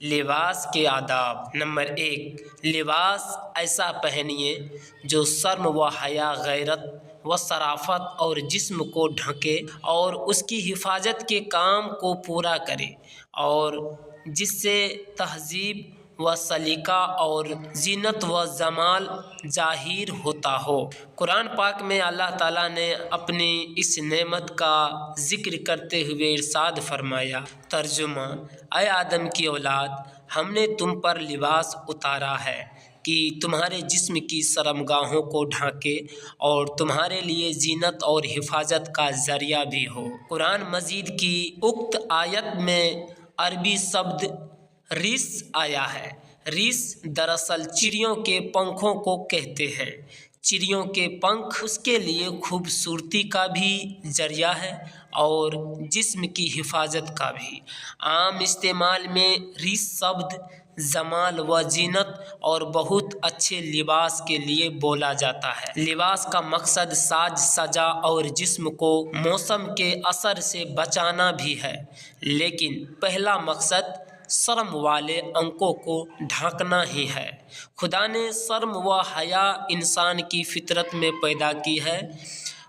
لباس کے آداب۔ نمبر 1، لباس ایسا پہنیے جو شرم و حیا، غیرت و شرافت اور جسم کو ڈھکے اور اس کی حفاظت کے کام کو پورا کرے، اور جس سے تہذیب و سلیقہ اور زینت و جمال ظاہر ہوتا ہو۔ قرآن پاک میں اللہ تعالیٰ نے اپنی اس نعمت کا ذکر کرتے ہوئے ارشاد فرمایا، ترجمہ: اے آدم کی اولاد، ہم نے تم پر لباس اتارا ہے کہ تمہارے جسم کی شرمگاہوں کو ڈھانکے اور تمہارے لیے زینت اور حفاظت کا ذریعہ بھی ہو۔ قرآن مجید کی اکت آیت میں عربی شبد ریش آیا ہے۔ ریش دراصل چڑیوں کے پنکھوں کو کہتے ہیں۔ چڑیوں کے پنکھ اس کے لیے خوبصورتی کا بھی ذریعہ ہے اور جسم کی حفاظت کا بھی۔ عام استعمال میں ریش شبد جمال و زینت اور بہت اچھے لباس کے لیے بولا جاتا ہے۔ لباس کا مقصد ساز سجا اور جسم کو موسم کے اثر سے بچانا بھی ہے، لیکن پہلا مقصد شرم والے انگوں کو ڈھانکنا ہی ہے۔ خدا نے شرم و حیا انسان کی فطرت میں پیدا کی ہے۔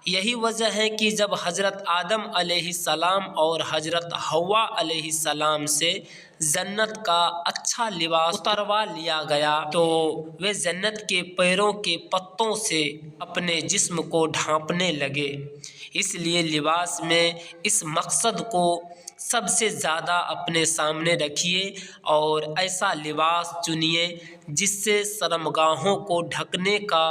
یہی وجہ ہے کہ جب حضرت آدم علیہ السلام اور حضرت حوا علیہ السلام سے جنت کا اچھا لباس اتروا لیا گیا تو وہ جنت کے پیڑوں کے پتوں سے اپنے جسم کو ڈھانپنے لگے۔ اس لیے لباس میں اس مقصد کو سب سے زیادہ اپنے سامنے رکھیے اور ایسا لباس چنیے جس سے شرمگاہوں کو ڈھکنے کا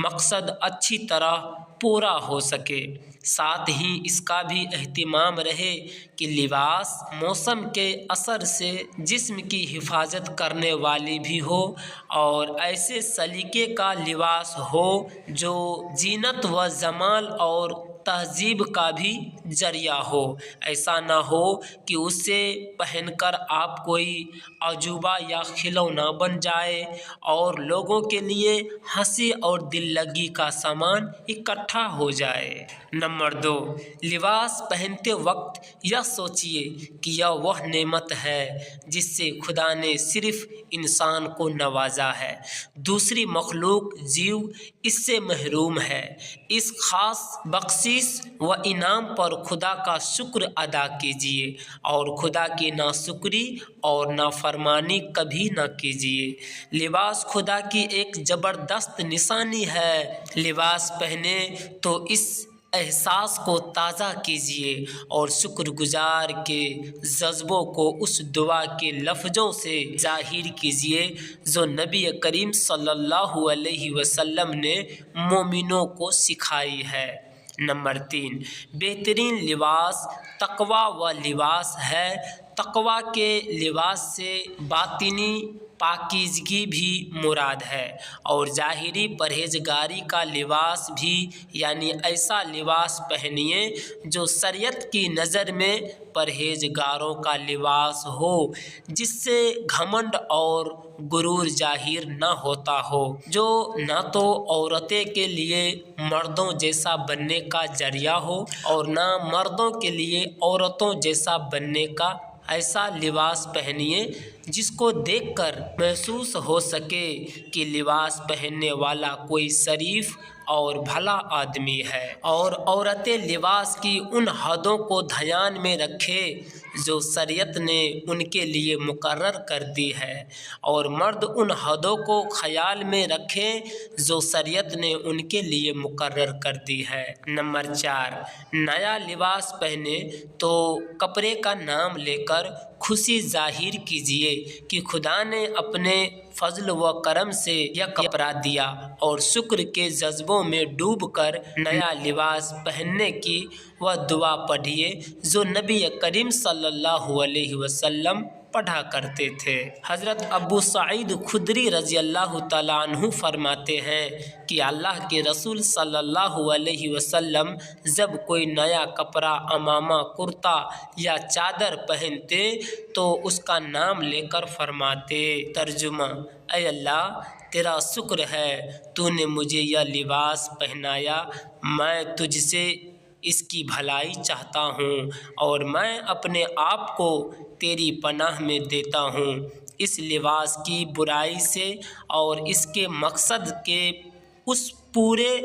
مقصد اچھی طرح پورا ہو سکے۔ ساتھ ہی اس کا بھی اہتمام رہے کہ لباس موسم کے اثر سے جسم کی حفاظت کرنے والی بھی ہو اور ایسے سلیقے کا لباس ہو جو زینت و جمال اور تہذیب کا بھی ذریعہ ہو۔ ایسا نہ ہو کہ اسے پہن کر آپ کوئی عجوبہ یا کھلونا بن جائے اور لوگوں کے لیے ہنسی اور دل لگی کا سامان اکٹھا ہو جائے۔ نمبر 2، لباس پہنتے وقت یہ سوچیے کہ یہ وہ نعمت ہے جس سے خدا نے صرف انسان کو نوازا ہے، دوسری مخلوق جیو اس سے محروم ہے۔ اس خاص بخشش و انعام پر خدا کا شکر ادا کیجیے اور خدا کی ناشکری اور نافرمانی کبھی نہ کیجیے۔ لباس خدا کی ایک زبردست نشانی ہے۔ لباس پہنے تو اس احساس کو تازہ کیجیے اور شکر گزار کے جذبوں کو اس دعا کے لفظوں سے ظاہر کیجیے جو نبی کریم صلی اللہ علیہ وسلم نے مومنوں کو سکھائی ہے۔ نمبر 3، بہترین لباس تقویٰ و لباس ہے۔ تقویٰ کے لباس سے باطنی پاکیزگی بھی مراد ہے اور ظاہری پرہیزگاری کا لباس بھی، یعنی ایسا لباس پہنیے جو شریعت کی نظر میں پرہیزگاروں کا لباس ہو، جس سے گھمنڈ اور غرور ظاہر نہ ہوتا ہو، جو نہ تو عورتیں کے لیے مردوں جیسا بننے کا ذریعہ ہو اور نہ مردوں کے لیے عورتوں جیسا بننے کا۔ ایسا لباس پہنیے جس کو دیکھ کر محسوس ہو سکے کہ لباس پہننے والا کوئی شریف اور بھلا آدمی ہے، اور عورتیں لباس کی ان حدوں کو دھیان میں رکھیں جو شریعت نے ان کے لیے مقرر کر دی ہے، اور مرد ان حدوں کو خیال میں رکھیں جو شریعت نے ان کے لیے مقرر کر دی ہے۔ نمبر 4، نیا لباس پہنے تو کپڑے کا نام لے کر خوشی ظاہر کیجیے کہ خدا نے اپنے فضل و کرم سے یہ کپڑا دیا، اور شکر کے جذبوں میں ڈوب کر نیا لباس پہننے کی وہ دعا پڑھیے جو نبی کریم صلی اللہ علیہ وسلم پڑھا کرتے تھے۔ حضرت ابو سعید خدری رضی اللہ تعالیٰ عنہ فرماتے ہیں کہ اللہ کے رسول صلی اللہ علیہ وسلم جب کوئی نیا کپڑا، عمامہ، کرتا یا چادر پہنتے تو اس کا نام لے کر فرماتے، ترجمہ: اے اللہ، تیرا شکر ہے تو نے مجھے یہ لباس پہنایا، میں تجھ سے اس کی بھلائی چاہتا ہوں اور میں اپنے آپ کو تیری پناہ میں دیتا ہوں اس لباس کی برائی سے اور اس کے مقصد کے اس پورے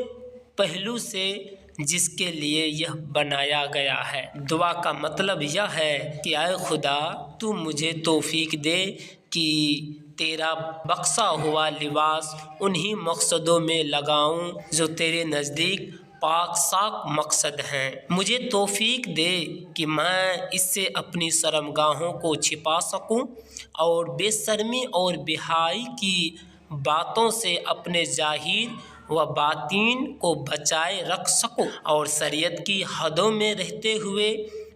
پہلو سے جس کے لیے یہ بنایا گیا ہے۔ دعا کا مطلب یہ ہے کہ اے خدا تو مجھے توفیق دے کہ تیرا بخشا ہوا لباس انہی مقصدوں میں لگاؤں جو تیرے نزدیک پاک صاف مقصد ہیں۔ مجھے توفیق دے کہ میں اس سے اپنی شرمگاہوں کو چھپا سکوں اور بے شرمی اور بے حیائی کی باتوں سے اپنے ظاہر و باطن کو بچائے رکھ سکوں اور شریعت کی حدوں میں رہتے ہوئے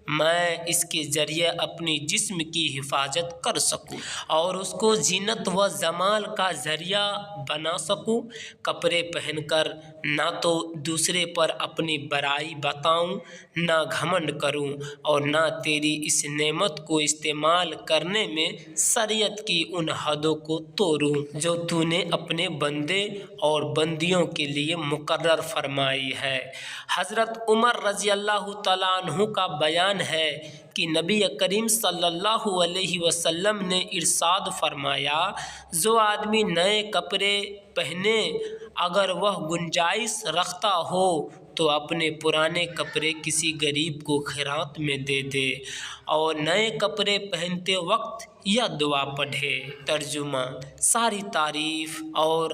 میں اس کے ذریعے اپنی جسم کی حفاظت کر سکوں اور اس کو زینت و جمال کا ذریعہ بنا سکوں۔ کپڑے پہن کر نہ تو دوسرے پر اپنی برائی بتاؤں، نہ گھمنڈ کروں اور نہ تیری اس نعمت کو استعمال کرنے میں شریعت کی ان حدوں کو توڑوں جو تو نے اپنے بندے اور بندیوں کے لیے مقرر فرمائی ہے۔ حضرت عمر رضی اللہ تعالیٰ عنہ کا بیان ہے کہ نبی کریم صلی اللہ علیہ وسلم نے ارشاد فرمایا، جو آدمی نئے کپڑے پہنے اگر وہ گنجائش رکھتا ہو تو اپنے پرانے کپڑے کسی غریب کو خیرات میں دے دے اور نئے کپڑے پہنتے وقت یہ دعا پڑھے۔ ترجمہ: ساری تعریف اور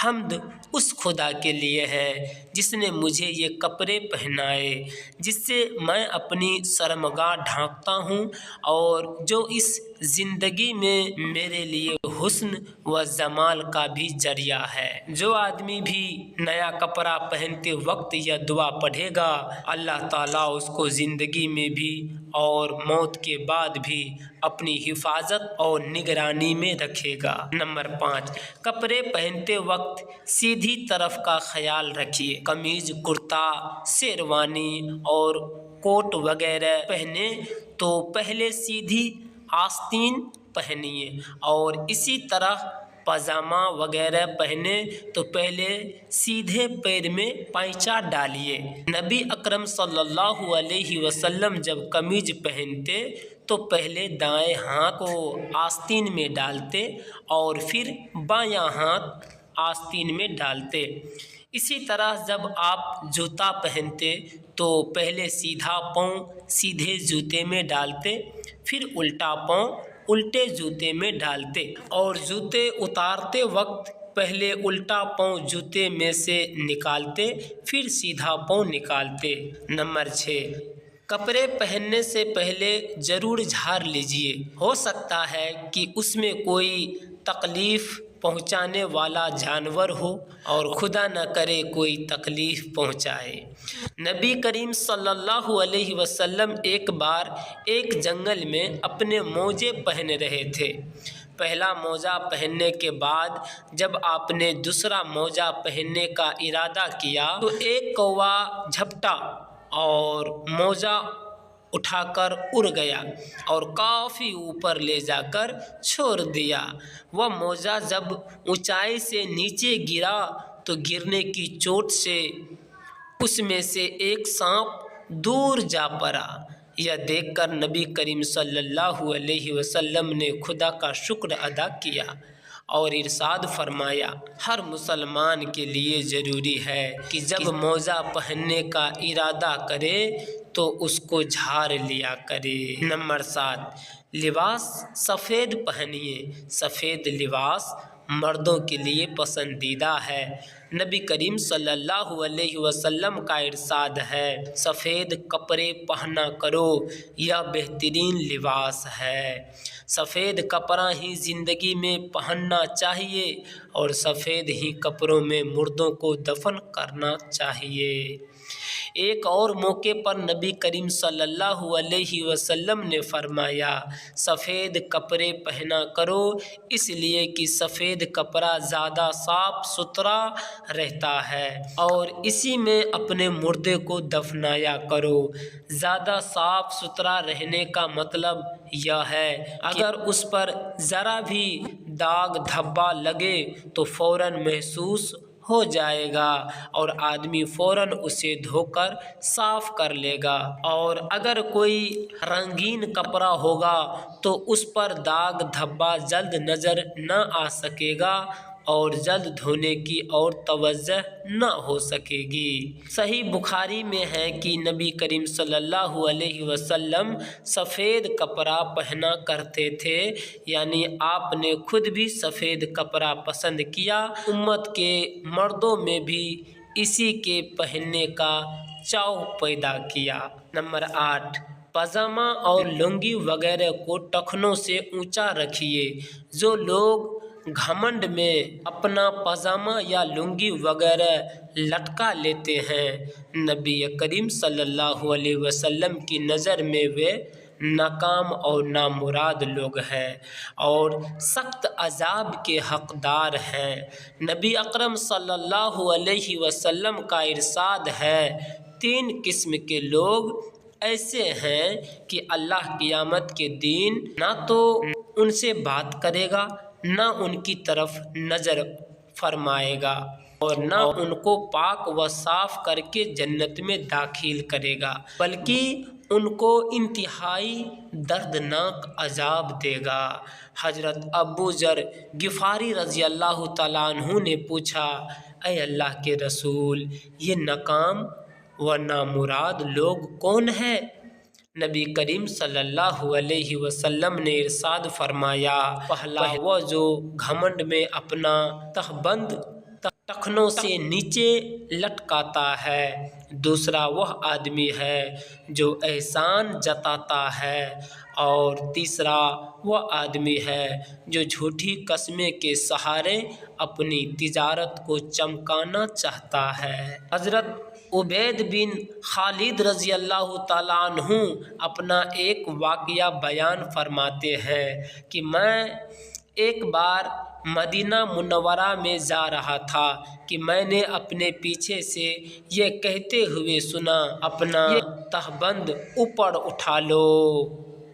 حمد اس خدا کے لیے ہے جس نے مجھے یہ کپڑے پہنائے جس سے میں اپنی شرمگاہ ڈھانپتا ہوں اور جو اس زندگی میں میرے لیے حسن و جمال کا بھی ذریعہ ہے۔ جو آدمی بھی نیا کپڑا پہنتے وقت یہ دعا پڑھے گا، اللہ تعالیٰ اس کو زندگی میں بھی اور موت کے بعد بھی اپنی حفاظت اور نگرانی میں رکھے گا۔ نمبر 5، کپڑے پہنتے وقت سیدھی طرف کا خیال رکھیے۔ قمیض، کرتا، شیروانی اور کوٹ وغیرہ پہنے تو پہلے سیدھی آستین پہنیے اور اسی طرح پاجامہ وغیرہ پہنے تو پہلے سیدھے پیر میں پائچہ ڈالیے۔ نبی اکرم صلی اللہ علیہ وسلم جب قمیض پہنتے تو پہلے دائیں ہاتھ کو آستین میں ڈالتے اور پھر بایاں ہاتھ آستین میں ڈالتے۔ اسی طرح جب آپ جوتا پہنتے تو پہلے سیدھا پاؤں سیدھے جوتے میں ڈالتے، پھر الٹا پاؤں الٹے جوتے میں ڈالتے اور جوتے اتارتے وقت پہلے الٹا پاؤں جوتے میں سے نکالتے پھر سیدھا پاؤں نکالتے۔ نمبر 6، کپڑے پہننے سے پہلے ضرور جھاڑ لیجیے، ہو سکتا ہے کہ اس میں کوئی تکلیف پہنچانے والا جانور ہو اور خدا نہ کرے کوئی تکلیف پہنچائے۔ نبی کریم صلی اللہ علیہ وسلم ایک بار ایک جنگل میں اپنے موزے پہن رہے تھے۔ پہلا موزہ پہننے کے بعد جب آپ نے دوسرا موزہ پہننے کا ارادہ کیا تو ایک کوہ جھپٹا اور موزہ اٹھا کر اڑ گیا اور کافی اوپر لے جا کر چھوڑ دیا۔ وہ موزہ جب اونچائی سے نیچے گرا تو گرنے کی چوٹ سے اس میں سے ایک سانپ دور جا پڑا۔ یہ دیکھ کر نبی کریم صلی اللہ علیہ وسلم نے خدا کا شکر ادا کیا اور ارشاد فرمایا، ہر مسلمان کے لیے ضروری ہے کہ جب موزہ پہننے کا ارادہ کرے تو اس کو جھاڑ لیا کرے۔ نمبر 7، لباس سفید پہنیے۔ سفید لباس مردوں کے لیے پسندیدہ ہے۔ نبی کریم صلی اللہ علیہ وسلم کا ارشاد ہے، سفید کپڑے پہنا کرو، یہ بہترین لباس ہے۔ سفید کپڑا ہی زندگی میں پہننا چاہیے اور سفید ہی کپڑوں میں مردوں کو دفن کرنا چاہیے۔ ایک اور موقع پر نبی کریم صلی اللہ علیہ وسلم نے فرمایا، سفید کپڑے پہنا کرو اس لیے کہ سفید کپڑا زیادہ صاف ستھرا رہتا ہے اور اسی میں اپنے مردے کو دفنایا کرو۔ زیادہ صاف ستھرا رہنے کا مطلب یہ ہے اگر اس پر ذرا بھی داغ دھبا لگے تو فوراً محسوس ہو جائے گا اور آدمی فوراً اسے دھو کر صاف کر لے گا۔ اور اگر کوئی رنگین کپڑا ہوگا تو اس پر داغ دھبا جلد نظر نہ آ سکے گا اور جلد دھونے کی اور توجہ نہ ہو سکے گی۔ صحیح بخاری میں ہے کہ نبی کریم صلی اللہ علیہ وسلم سفید کپڑا پہنا کرتے تھے، یعنی آپ نے خود بھی سفید کپڑا پسند کیا، امت کے مردوں میں بھی اسی کے پہننے کا چاؤ پیدا کیا۔ نمبر 8، پاجامہ اور لنگی وغیرہ کو ٹخنوں سے اونچا رکھیے۔ جو لوگ گھمنڈ میں اپنا پاجامہ یا لنگی وغیرہ لٹکا لیتے ہیں، نبی کریم صلی اللہ علیہ وسلم کی نظر میں وہ ناکام اور نامراد لوگ ہیں اور سخت عذاب کے حقدار ہیں۔ نبی اکرم صلی اللہ علیہ وسلم کا ارشاد ہے، 3 قسم کے لوگ ایسے ہیں کہ اللہ قیامت کے دن نہ تو ان سے بات کرے گا، نہ ان کی طرف نظر فرمائے گا اور نہ ان کو پاک و صاف کر کے جنت میں داخل کرے گا، بلکہ ان کو انتہائی دردناک عذاب دے گا۔ حضرت ابو ذر غفاری رضی اللہ تعالیٰ عنہ نے پوچھا، اے اللہ کے رسول، یہ ناکام و نامراد لوگ کون ہیں؟ نبی کریم صلی اللہ علیہ وسلم نے ارشاد فرمایا، پہلا وہ جو گھمنڈ میں اپنا تہبند ٹخنوں سے نیچے لٹکاتا ہے، دوسرا وہ آدمی ہے جو احسان جتاتا ہے، اور تیسرا وہ آدمی ہے جو جھوٹی قسمیں کے سہارے اپنی تجارت کو چمکانا چاہتا ہے۔ حضرت عبید بن خالد رضی اللہ تعالیٰ عنہ اپنا ایک واقعہ بیان فرماتے ہیں کہ میں ایک بار مدینہ منورہ میں جا رہا تھا کہ میں نے اپنے پیچھے سے یہ کہتے ہوئے سنا، اپنا تہبند اوپر اٹھا لو،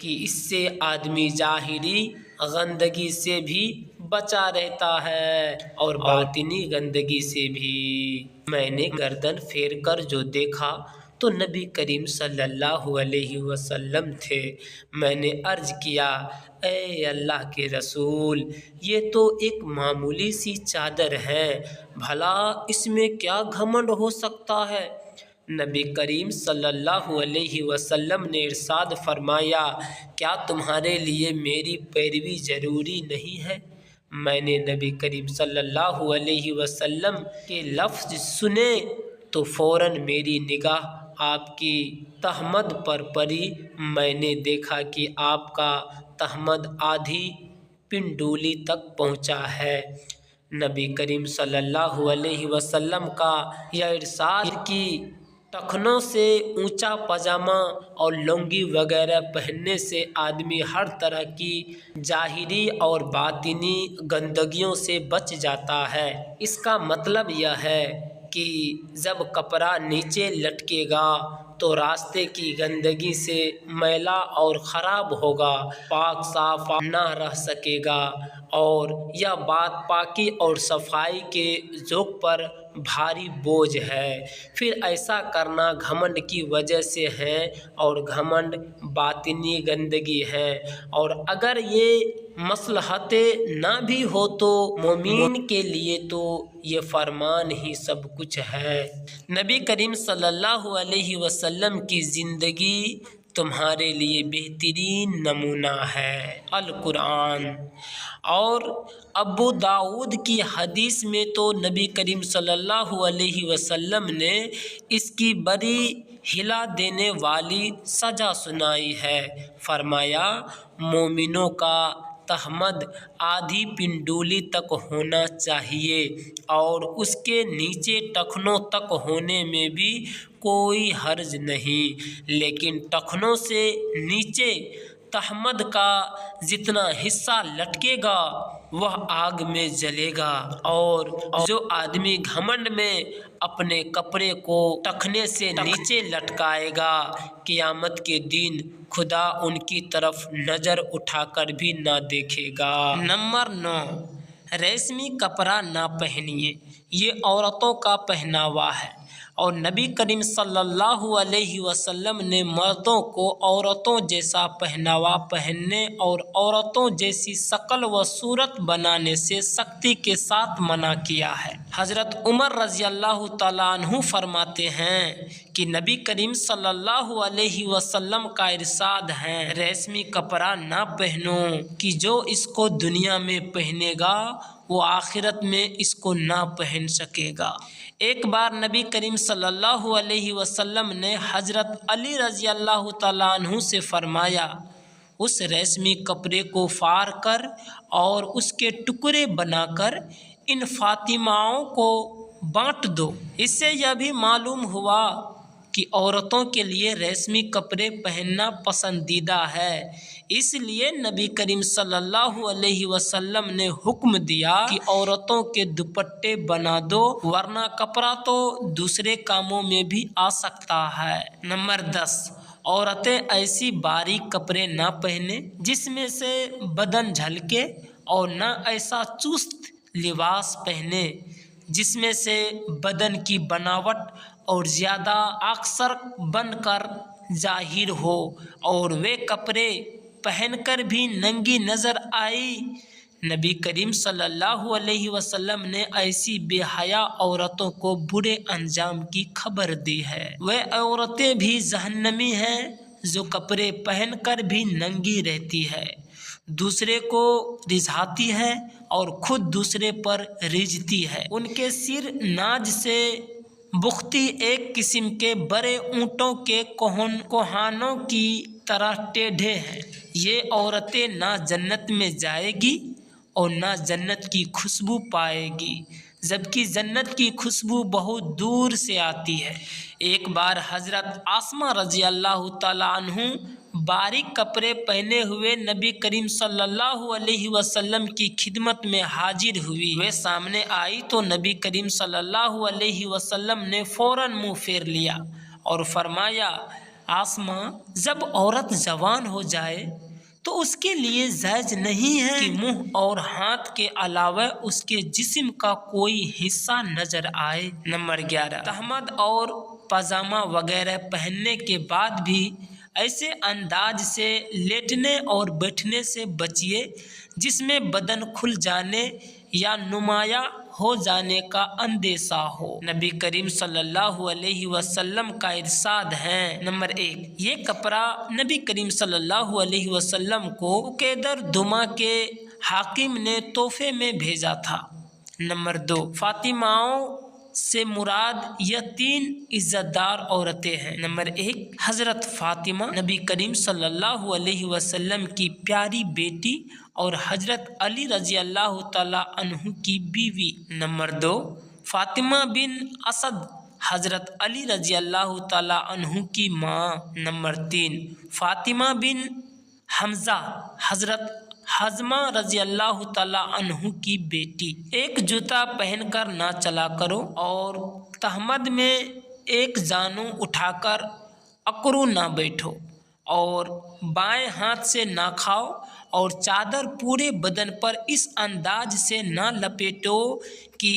کہ اس سے آدمی ظاہری گندگی سے بھی بچا رہتا ہے اور باطنی گندگی سے بھی۔ میں نے گردن پھیر کر جو دیکھا تو نبی کریم صلی اللہ علیہ وسلم تھے۔ میں نے عرض کیا، اے اللہ کے رسول، یہ تو ایک معمولی سی چادر ہے، بھلا اس میں کیا گھمنڈ ہو سکتا ہے؟ نبی کریم صلی اللہ علیہ وسلم نے ارشاد فرمایا، کیا تمہارے لیے میری پیروی ضروری نہیں ہے؟ میں نے نبی کریم صلی اللہ علیہ وسلم کے لفظ سنے تو فوراً میری نگاہ آپ کی تہمد پر پڑی۔ میں نے دیکھا کہ آپ کا تہمد آدھی پنڈولی تک پہنچا ہے۔ نبی کریم صلی اللہ علیہ وسلم کا یہ ارشاد کہ ٹخنوں سے اونچا پاجامہ اور لنگی وغیرہ پہننے سے آدمی ہر طرح کی ظاہری اور باطنی گندگیوں سے بچ جاتا ہے، اس کا مطلب یہ ہے کہ جب کپڑا نیچے لٹکے گا تو راستے کی گندگی سے میلا اور خراب ہوگا، پاک صاف نہ رہ سکے گا، اور یہ بات پاکی اور صفائی کے ذوق پر بھاری بوجھ ہے۔ پھر ایسا کرنا گھمنڈ کی وجہ سے ہے اور گھمنڈ باطنی گندگی ہے، اور اگر یہ مصلحت نہ بھی ہو تو مومن کے لیے تو یہ فرمان ہی سب کچھ ہے۔ نبی کریم صلی اللہ علیہ وسلم کی زندگی تمہارے لیے بہترین نمونہ ہے، القرآن۔ اور ابو داؤد کی حدیث میں تو نبی کریم صلی اللہ علیہ وسلم نے اس کی بڑی ہلا دینے والی سزا سنائی ہے۔ فرمایا، مومنوں کا تہمد آدھی پنڈولی تک ہونا چاہیے اور اس کے نیچے ٹخنوں تک ہونے میں بھی کوئی حرج نہیں، لیکن ٹخنوں سے نیچے تہمد کا جتنا حصہ لٹکے گا وہ آگ میں جلے گا، اور جو آدمی گھمنڈ میں اپنے کپڑے کو ٹخنے سے نیچے لٹکائے گا، قیامت کے دن خدا ان کی طرف نظر اٹھا کر بھی نہ دیکھے گا۔ نمبر 9، ریشمی کپڑا نہ پہنیے۔ یہ عورتوں کا پہناوا ہے، اور نبی کریم صلی اللہ علیہ وسلم نے مردوں کو عورتوں جیسا پہناوا پہننے اور عورتوں جیسی شکل و صورت بنانے سے سختی کے ساتھ منع کیا ہے۔ حضرت عمر رضی اللہ تعالیٰ عنہ فرماتے ہیں کہ نبی کریم صلی اللہ علیہ وسلم کا ارشاد ہے، ریشمی کپڑا نہ پہنو کہ جو اس کو دنیا میں پہنے گا وہ آخرت میں اس کو نہ پہن سکے گا۔ ایک بار نبی کریم صلی اللہ علیہ وسلم نے حضرت علی رضی اللہ تعالیٰ عنہ سے فرمایا، اس ریشمی کپڑے کو پھاڑ کر اور اس کے ٹکڑے بنا کر ان فاطماؤں کو بانٹ دو۔ اس سے یہ بھی معلوم ہوا کہ عورتوں کے لیے ریشمی کپڑے پہننا پسندیدہ ہے، اس لیے نبی کریم صلی اللہ علیہ وسلم نے حکم دیا کہ عورتوں کے دوپٹے بنا دو، ورنہ کپڑا تو دوسرے کاموں میں بھی آ سکتا ہے۔ نمبر 10، عورتیں ایسی باریک کپڑے نہ پہنیں جس میں سے بدن جھلکے، اور نہ ایسا چست لباس پہنے جس میں سے بدن کی بناوٹ اور زیادہ اکثر بن کر ظاہر ہو، اور وہ کپڑے پہن کر بھی ننگی نظر آئی۔ نبی کریم صلی اللہ علیہ وسلم نے ایسی بے حیا عورتوں کو برے انجام کی خبر دی ہے۔ وہ عورتیں بھی جہنمی ہیں جو کپڑے پہن کر بھی ننگی رہتی ہے، دوسرے کو رجھاتی ہے اور خود دوسرے پر رجھتی ہے۔ ان کے سر ناز سے بختی ایک قسم کے بڑے اونٹوں کے کوہانوں کی طرح ٹیڑھے ہیں۔ یہ عورتیں نہ جنت میں جائے گی اور نہ جنت کی خوشبو پائے گی، جبکہ جنت کی خوشبو بہت دور سے آتی ہے۔ ایک بار حضرت آسمہ رضی اللہ تعالیٰ عنہ باریک کپڑے پہنے ہوئے نبی کریم صلی اللہ علیہ وسلم کی خدمت میں حاضر ہوئی۔ وہ سامنے آئی تو نبی کریم صلی اللہ علیہ وسلم نے فوراً منہ پھیر لیا اور فرمایا، آسمہ، جب عورت جوان ہو جائے تو اس کے لیے جائز نہیں ہے کہ منہ اور ہاتھ کے علاوہ اس کے جسم کا کوئی حصہ نظر آئے۔ نمبر 11، تہمد اور پاجامہ وغیرہ پہننے کے بعد بھی ایسے انداز سے لیٹنے اور بیٹھنے سے بچیے جس میں بدن کھل جانے یا نمایاں ہو جانے کا اندیشہ ہو۔ نبی کریم صلی اللہ علیہ وسلم کا ارشاد ہے۔ نمبر 1، یہ کپڑا نبی کریم صلی اللہ علیہ وسلم کو کیدر دما کے حاکم نے تحفے میں بھیجا تھا۔ نمبر 2، فاطماؤں سے مراد یہ 3 عزت دار عورتیں ہیں۔ نمبر 1، حضرت فاطمہ، نبی کریم صلی اللہ علیہ وسلم کی پیاری بیٹی اور حضرت علی رضی اللہ تعالیٰ عنہ کی بیوی۔ نمبر 2، فاطمہ بن اسد، حضرت علی رضی اللہ تعالیٰ عنہ کی ماں۔ نمبر 3، فاطمہ بن حمزہ، حضرت حزمہ رضی اللہ تعالیٰ عنہ کی بیٹی۔ ایک جوتا پہن کر نہ چلا کرو، اور تہمد میں ایک جانو اٹھا کر اکڑو نہ بیٹھو، اور بائیں ہاتھ سے نہ کھاؤ، اور چادر پورے بدن پر اس انداز سے نہ لپیٹو کہ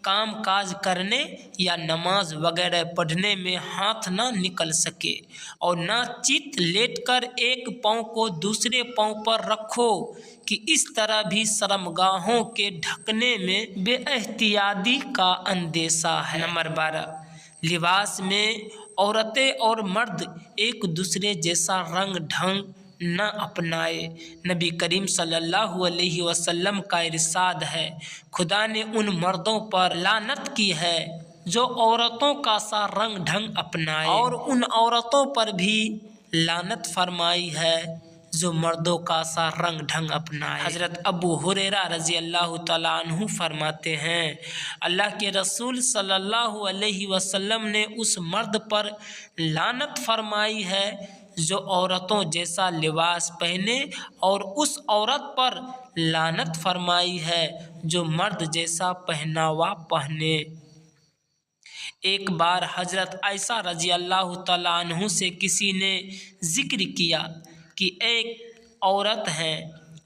کام کاج کرنے یا نماز وغیرہ پڑھنے میں ہاتھ نہ نکل سکے، اور نہ چت لیٹ کر ایک پاؤں کو دوسرے پاؤں پر رکھو کہ اس طرح بھی شرمگاہوں کے ڈھکنے میں بے احتیاطی کا اندیشہ ہے۔ نمبر 12، لباس میں عورتیں اور مرد ایک دوسرے جیسا رنگ ڈھنگ نہ اپنائے۔ نبی کریم صلی اللہ علیہ وسلم کا ارشاد ہے، خدا نے ان مردوں پر لعنت کی ہے جو عورتوں کا سا رنگ ڈھنگ اپنائے، اور ان عورتوں پر بھی لعنت فرمائی ہے جو مردوں کا سا رنگ ڈھنگ اپنائے۔ حضرت ابو ہریرہ رضی اللہ تعالیٰ عنہ فرماتے ہیں، اللہ کے رسول صلی اللہ علیہ وسلم نے اس مرد پر لعنت فرمائی ہے جو عورتوں جیسا لباس پہنے، اور اس عورت پر لعنت فرمائی ہے جو مرد جیسا پہناوا پہنے۔ ایک بار حضرت عائشہ رضی اللہ تعالیٰ عنہ سے کسی نے ذکر کیا کہ ایک عورت ہے،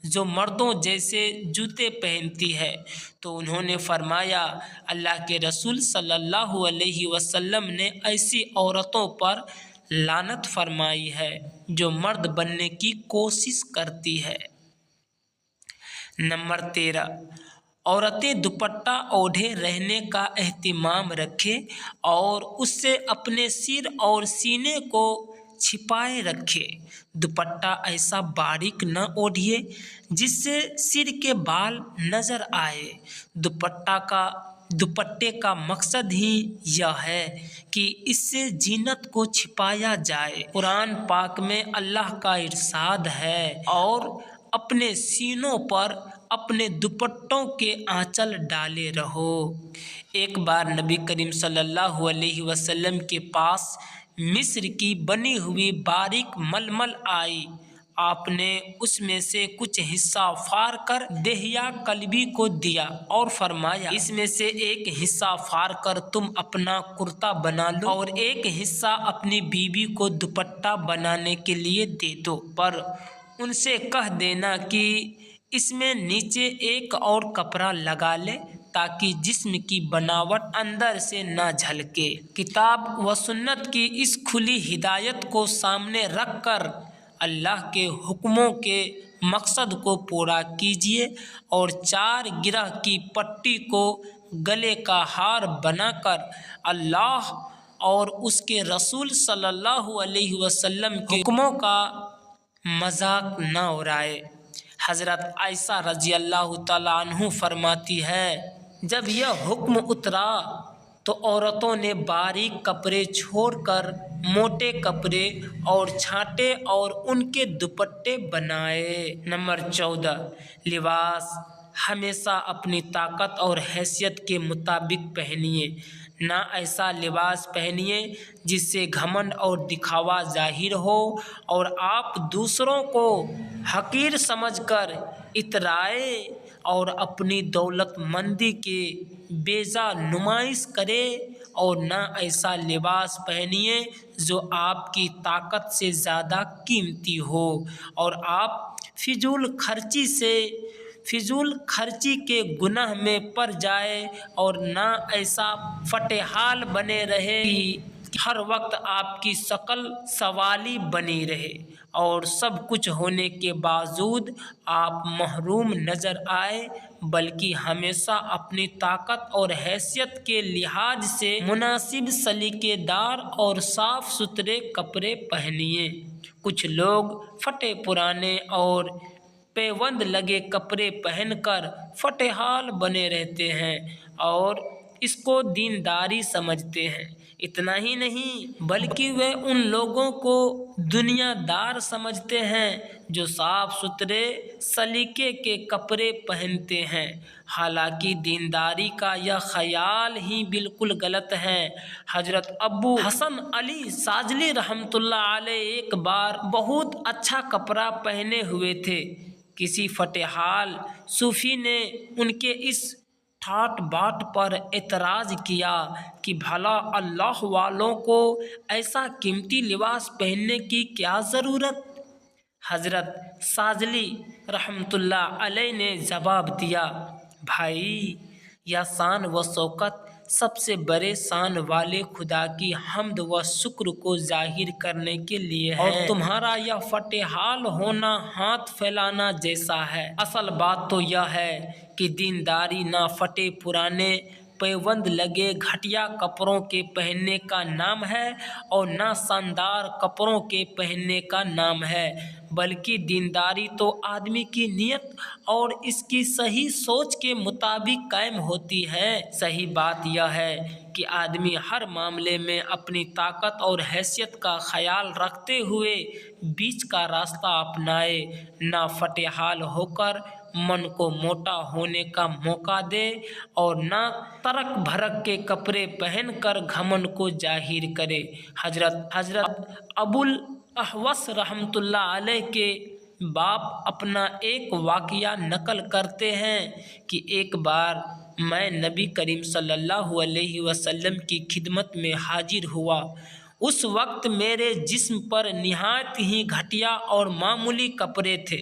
جو مردوں جیسے جوتے پہنتی ہے۔ تو انہوں نے فرمایا اللہ کے رسول صلی اللہ علیہ وسلم نے ایسی عورتوں پر لعنت فرمائی ہے جو مرد بننے کی کوشش کرتی ہے۔ نمبر 13، عورتیں دوپٹہ اوڑھے رہنے کا اہتمام رکھیں اور اس سے اپنے سر اور سینے کو چھپائے رکھے۔ دوپٹہ ایسا باریک نہ اوڑھیے جس سے سر کے بال نظر آئے۔ دوپٹے کا مقصد ہی یہ ہے کہ اس سے زینت کو چھپایا جائے۔ قرآن پاک میں اللہ کا ارشاد ہے، اور اپنے سینوں پر اپنے دوپٹوں کے آنچل ڈالے رہو۔ ایک بار نبی کریم صلی اللہ علیہ وسلم کے پاس مصر کی بنی ہوئی باریک ململ آئی۔ آپ نے اس میں سے کچھ حصہ پھاڑ کر دہیا کلبی کو دیا اور فرمایا اس میں سے ایک حصہ پھاڑ کر تم اپنا کرتا بنا لو اور ایک حصہ اپنی بیوی کو دوپٹہ بنانے کے لیے دے دو، پر ان سے کہہ دینا کہ اس میں نیچے ایک اور کپڑا لگا لے تاکہ جسم کی بناوٹ اندر سے نہ جھلکے۔ کتاب و سنت کی اس کھلی ہدایت کو سامنے رکھ کر اللہ کے حکموں کے مقصد کو پورا کیجیے اور 4 گرہ کی پٹی کو گلے کا ہار بنا کر اللہ اور اس کے رسول صلی اللہ علیہ وسلم کے حکموں کا مذاق نہ اڑائے۔ حضرت عائشہ رضی اللہ تعالیٰ عنہ فرماتی ہے، جب یہ حکم اترا تو عورتوں نے باریک کپڑے چھوڑ کر موٹے کپڑے اور چھانٹے اور ان کے دوپٹے بنائے۔ نمبر 14، لباس ہمیشہ اپنی طاقت اور حیثیت کے مطابق پہنیے، نہ ایسا لباس پہنیے جس سے گھمنڈ اور دکھاوا ظاہر ہو اور آپ دوسروں کو حقیر سمجھ کر اترائے اور اپنی دولت مندی کے بیجا نمائش کرے، اور نہ ایسا لباس پہنیے جو آپ کی طاقت سے زیادہ قیمتی ہو اور آپ فضول خرچی کے گناہ میں پڑ جائے، اور نہ ایسا فٹحال بنے رہے کہ ہر وقت آپ کی شکل سوالی بنی رہے اور سب کچھ ہونے کے باوجود آپ محروم نظر آئے، بلکہ ہمیشہ اپنی طاقت اور حیثیت کے لحاظ سے مناسب سلیقے دار اور صاف ستھرے کپڑے پہنیے۔ کچھ لوگ پھٹے پرانے اور پیوند لگے کپڑے پہن کر فٹحال بنے رہتے ہیں اور اس کو دینداری سمجھتے ہیں۔ اتنا ہی نہیں بلکہ وہ ان لوگوں کو دنیا دار سمجھتے ہیں جو صاف ستھرے سلیقے کے کپڑے پہنتے ہیں، حالانکہ دینداری کا یہ خیال ہی بالکل غلط ہے۔ حضرت ابو حسن علی شاذلی رحمۃ اللہ علیہ ایک بار بہت اچھا کپڑا پہنے ہوئے تھے۔ کسی فٹحال صوفی نے ان کے اس ٹھاٹ باٹ پر اعتراض کیا کہ بھلا اللہ والوں کو ایسا قیمتی لباس پہننے کی کیا ضرورت؟ حضرت شاذلی رحمۃ اللہ علیہ نے جواب دیا، بھائی، یہ شان و شوکت سب سے بڑے شان والے خدا کی حمد و شکر کو ظاہر کرنے کے لیے ہے، اور تمہارا یہ فٹحال ہونا ہاتھ پھیلانا جیسا ہے۔ اصل بات تو یہ ہے کہ دینداری نہ پھٹے پرانے پیوند لگے گھٹیا کپڑوں کے پہننے کا نام ہے اور نہ شاندار کپڑوں کے پہننے کا نام ہے، بلکہ دینداری تو آدمی کی نیت اور اس کی صحیح سوچ کے مطابق قائم ہوتی ہے۔ صحیح بات یہ ہے کہ آدمی ہر معاملے میں اپنی طاقت اور حیثیت کا خیال رکھتے ہوئے بیچ کا راستہ اپنائے، نہ فٹحال ہو کر من کو موٹا ہونے کا موقع دے اور نہ ترک بھرک کے کپڑے پہن کر گھمنڈ کو ظاہر کرے۔ حضرت ابو الاحوص رحمۃ اللہ علیہ کے باپ اپنا ایک واقعہ نقل کرتے ہیں کہ ایک بار میں نبی کریم صلی اللہ علیہ وسلم کی خدمت میں حاضر ہوا۔ اس وقت میرے جسم پر نہایت ہی گھٹیا اور معمولی کپڑے تھے۔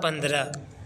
15,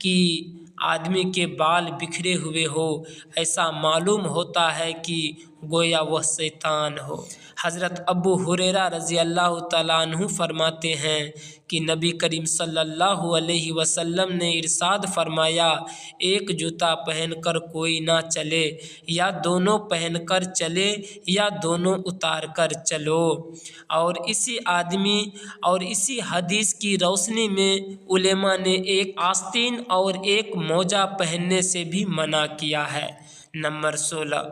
کہ آدمی کے بال بکھرے ہوئے ہو، ایسا معلوم ہوتا ہے کہ گویا وہ شیطان ہو۔ حضرت ابو ہریرہ رضی اللہ تعالیٰ عنہ فرماتے ہیں کہ نبی کریم صلی اللہ علیہ وسلم نے ارشاد فرمایا، ایک جوتا پہن کر کوئی نہ چلے، یا دونوں پہن کر چلے یا دونوں اتار کر چلو۔ اور اسی حدیث کی روشنی میں علماء نے ایک آستین اور ایک موزہ پہننے سے بھی منع کیا ہے۔ نمبر 16،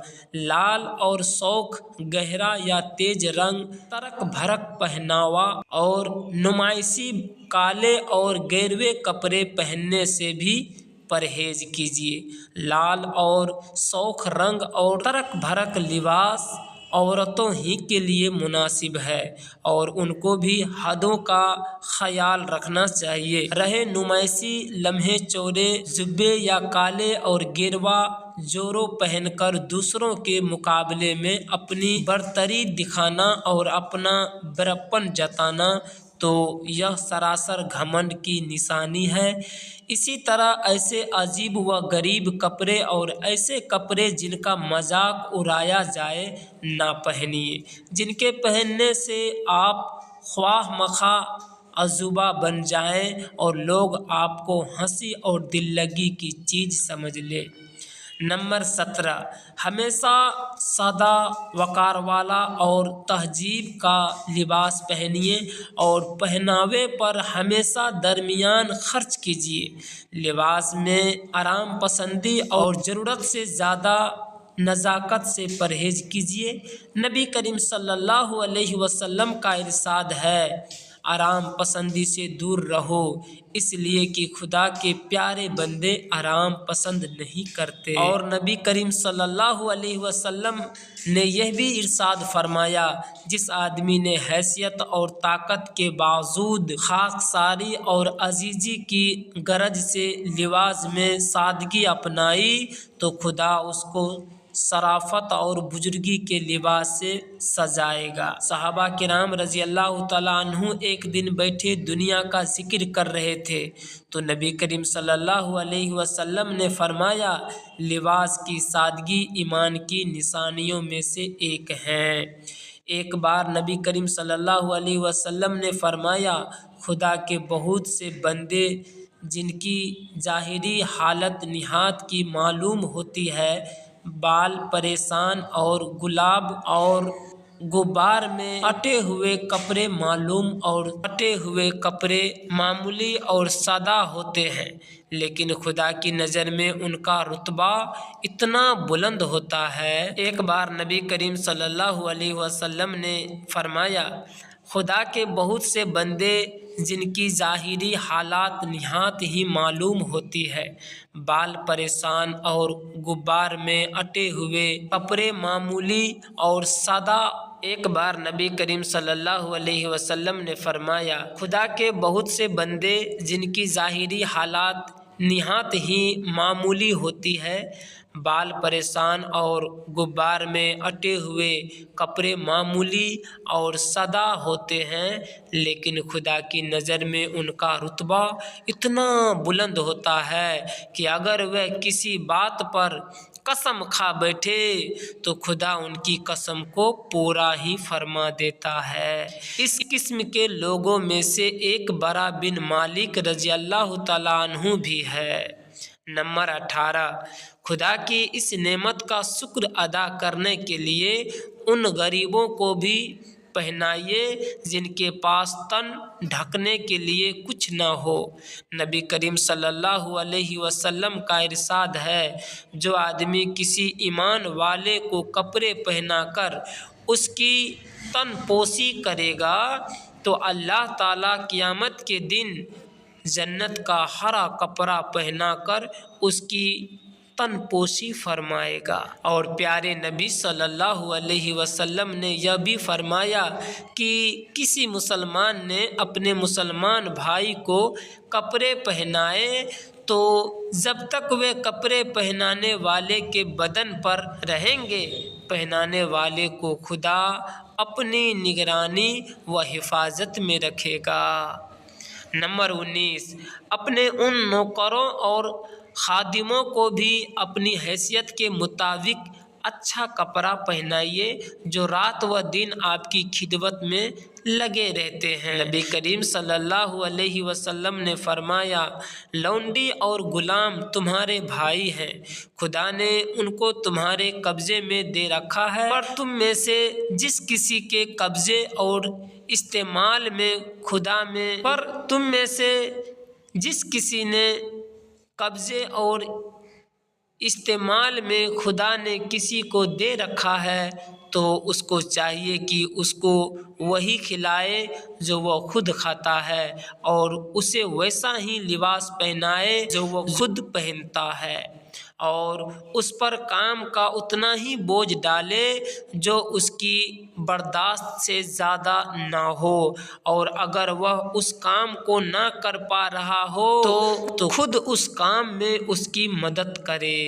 لال اور سرخ گہرا یا تیز رنگ، ترک بھرک پہناوا اور نمائشی کالے اور گیروے کپڑے پہننے سے بھی پرہیز کیجیے۔ لال اور سرخ رنگ اور ترک بھرک لباس عورتوں ہی کے لیے مناسب ہے اور ان کو بھی حدوں کا خیال رکھنا چاہیے۔ رہے نمائشی لمحے چوڑے جبے یا کالے اور گیروا جورو پہن کر دوسروں کے مقابلے میں اپنی برتری دکھانا اور اپنا بڑپن جتانا تو یہ سراسر گھمنڈ کی نشانی ہے۔ اسی طرح ایسے عجیب و غریب کپڑے اور ایسے کپڑے جن کا مذاق اڑایا جائے نہ پہنیے، جن کے پہننے سے آپ خواہ مخواہ عجوبہ بن جائیں اور لوگ آپ کو ہنسی اور دل لگی کی چیز سمجھ لیں۔ نمبر 17، ہمیشہ سادہ وقار والا اور تہذیب کا لباس پہنیے اور پہناوے پر ہمیشہ درمیان خرچ کیجیے۔ لباس میں آرام پسندی اور ضرورت سے زیادہ نزاکت سے پرہیز کیجیے۔ نبی کریم صلی اللہ علیہ وسلم کا ارشاد ہے، آرام پسندی سے دور رہو، اس لیے کہ خدا کے پیارے بندے آرام پسند نہیں کرتے۔ اور نبی کریم صلی اللہ علیہ وسلم نے یہ بھی ارشاد فرمایا، جس آدمی نے حیثیت اور طاقت کے باوجود خاکساری اور عاجزی کی غرض سے لباس میں سادگی اپنائی تو خدا اس کو شرافت اور بزرگی کے لباس سے سجائے گا۔ صحابہ کرام رضی اللہ تعالیٰ عنہ ایک دن بیٹھے دنیا کا ذکر کر رہے تھے تو نبی کریم صلی اللہ علیہ وسلم نے فرمایا، لباس کی سادگی ایمان کی نشانیوں میں سے ایک ہے۔ ایک بار نبی کریم صلی اللہ علیہ وسلم نے فرمایا، خدا کے بہت سے بندے جن کی ظاہری حالت نہایت کی معلوم ہوتی ہے، بال پریشان اور گلاب اور غبار میں اٹے ہوئے کپڑے معمولی اور سادہ ہوتے ہیں، لیکن خدا کی نظر میں ان کا رتبہ اتنا بلند ہوتا ہے۔ ایک بار نبی کریم صلی اللہ علیہ وسلم نے فرمایا، خدا کے بہت سے بندے جن کی ظاہری حالات نہایت ہی معلوم ہوتی ہے، بال پریشان اور غبار میں اٹے ہوئے کپڑے معمولی اور سادہ۔ ایک بار نبی کریم صلی اللہ علیہ وسلم نے فرمایا، خدا کے بہت سے بندے جن کی ظاہری حالات نہایت ہی معمولی ہوتی ہے، بال پریشان اور غبار میں اٹے ہوئے کپڑے معمولی اور سادہ ہوتے ہیں، لیکن خدا کی نظر میں ان کا رتبہ اتنا بلند ہوتا ہے کہ اگر وہ کسی بات پر قسم کھا بیٹھے تو خدا ان کی قسم کو پورا ہی فرما دیتا ہے۔ اس قسم کے لوگوں میں سے ایک برا بن مالک رضی اللہ تعالیٰ عنہ بھی ہے۔ نمبر 18، خدا کی اس نعمت کا شکر ادا کرنے کے لیے ان غریبوں کو بھی پہنائیے جن کے پاس تن ڈھکنے کے لیے کچھ نہ ہو۔ نبی کریم صلی اللہ علیہ وسلم کا ارشاد ہے، جو آدمی کسی ایمان والے کو کپڑے پہنا کر اس کی تن پوشی کرے گا تو اللہ تعالیٰ قیامت کے دن جنت کا ہرا کپڑا پہنا کر اس کی تن پوشی فرمائے گا۔ اور پیارے نبی صلی اللہ علیہ وسلم نے یہ بھی فرمایا کہ کسی مسلمان نے اپنے مسلمان بھائی کو کپڑے پہنائے تو جب تک وہ کپڑے پہنانے والے کے بدن پر رہیں گے، پہنانے والے کو خدا اپنی نگرانی و حفاظت میں رکھے گا۔ نمبر 19، اپنے ان نوکروں اور خادموں کو بھی اپنی حیثیت کے مطابق اچھا کپڑا پہنائیے جو رات و دن آپ کی خدمت میں لگے رہتے ہیں۔ نبی کریم صلی اللہ علیہ وسلم نے فرمایا، لونڈی اور غلام تمہارے بھائی ہیں، خدا نے ان کو تمہارے قبضے میں دے رکھا ہے، پر تم میں سے جس کسی کے قبضے اور استعمال میں خدا نے کسی کو دے رکھا ہے تو اس کو چاہیے کہ اس کو وہی کھلائے جو وہ خود کھاتا ہے، اور اسے ویسا ہی لباس پہنائے جو وہ خود پہنتا ہے، اور اس پر کام کا اتنا ہی بوجھ ڈالے جو اس کی برداشت سے زیادہ نہ ہو، اور اگر وہ اس کام کو نہ کر پا رہا ہو تو خود اس کام میں اس کی مدد کرے۔